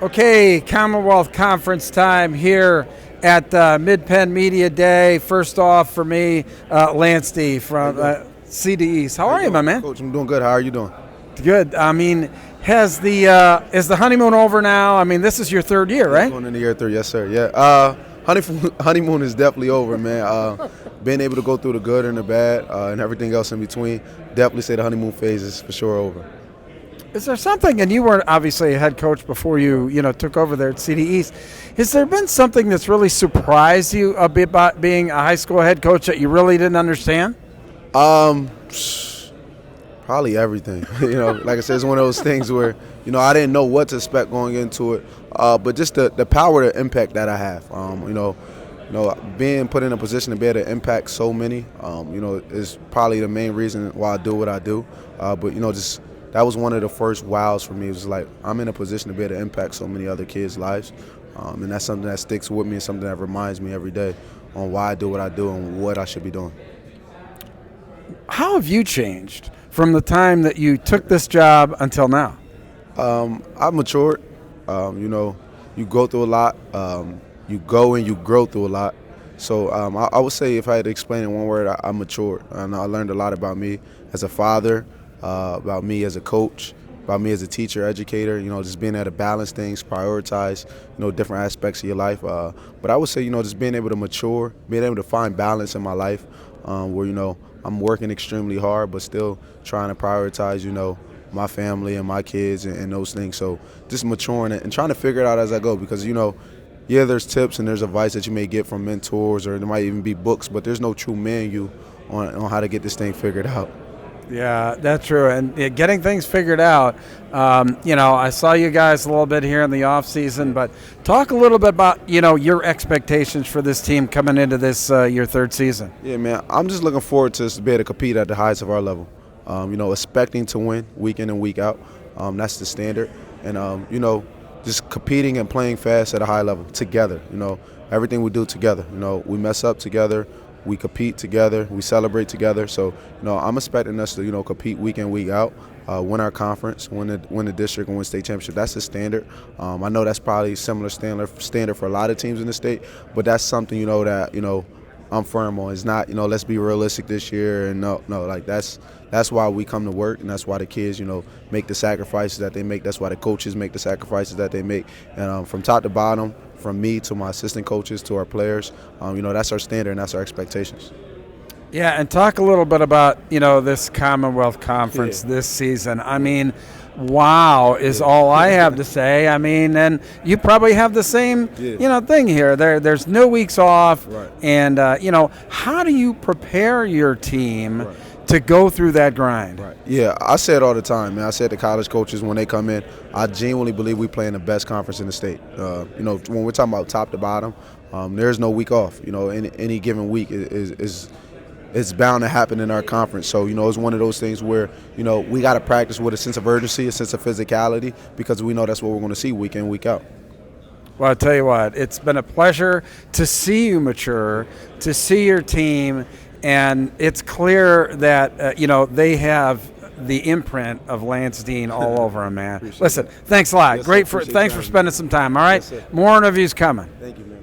Okay, Commonwealth Conference time here at Mid-Penn Media Day. First off, for me, Lance D. from CD East. How are you, my man? Coach, I'm doing good. How are you doing? Good. I mean, is the honeymoon over now? I mean, this is your third year, right? Going into year 3, yes, sir. Yeah. Honeymoon is definitely over, man. Being able to go through the good and the bad and everything else in between, definitely say the honeymoon phase is for sure over. Is there something, and you weren't obviously a head coach before you took over there at CD East, has there been something that's really surprised you a bit about being a high school head coach that you really didn't understand? Probably everything. Like I said, it's one of those things where, I didn't know what to expect going into it, but just the power, the impact that I have, being put in a position to be able to impact so many, is probably the main reason why I do what I do, just that was one of the first wows for me. It was like, I'm in a position to be able to impact so many other kids' lives. And that's something that sticks with me and something that reminds me every day on why I do what I do and what I should be doing. How have you changed from the time that you took this job until now? I've matured. You go through a lot. You go and you grow through a lot. So I would say if I had to explain in one word, I matured. And I learned a lot about me as a father, about me as a coach, about me as a teacher, educator, just being able to balance things, prioritize, different aspects of your life. But I would say, just being able to mature, being able to find balance in my life where, I'm working extremely hard but still trying to prioritize, my family and my kids and those things. So just maturing it and trying to figure it out as I go because, there's tips and there's advice that you may get from mentors or there might even be books, but there's no true manual on how to get this thing figured out. Yeah, that's true. And getting things figured out, I saw you guys a little bit here in the off season, but talk a little bit about, your expectations for this team coming into this your third season. Yeah, man, I'm just looking forward to be able to compete at the highest of our level. Expecting to win week in and week out. That's the standard. And, just competing and playing fast at a high level together. Everything we do together. We mess up together. We compete together. We celebrate together. So, I'm expecting us to, compete week in, week out, win our conference, win the district, and win state championship. That's the standard. I know that's probably a similar standard for a lot of teams in the state, but that's something, that, I'm firm on. It's not, let's be realistic this year. And no, like that's why we come to work, and that's why the kids, make the sacrifices that they make. That's why the coaches make the sacrifices that they make. And from top to bottom, from me to my assistant coaches to our players, that's our standard and that's our expectations. Yeah, and talk a little bit about, this Commonwealth Conference this season. I mean, wow is all I have to say. I mean, and you probably have the same, thing here. There's no weeks off. Right. And, how do you prepare your team to go through that grind? Right. Yeah, I say it all the time, man. I say it to college coaches when they come in. I genuinely believe we play in the best conference in the state. When we're talking about top to bottom, there's no week off. Any given week is it's bound to happen in our conference. So, it's one of those things where, we got to practice with a sense of urgency, a sense of physicality, because we know that's what we're going to see week in, week out. Well, I'll tell you what, it's been a pleasure to see you mature, to see your team, and it's clear that, they have the imprint of Lance Deane all over him, man. Listen, thanks a lot. Yes, Thanks for spending some time, all right? Yes, more interviews coming. Thank you, man.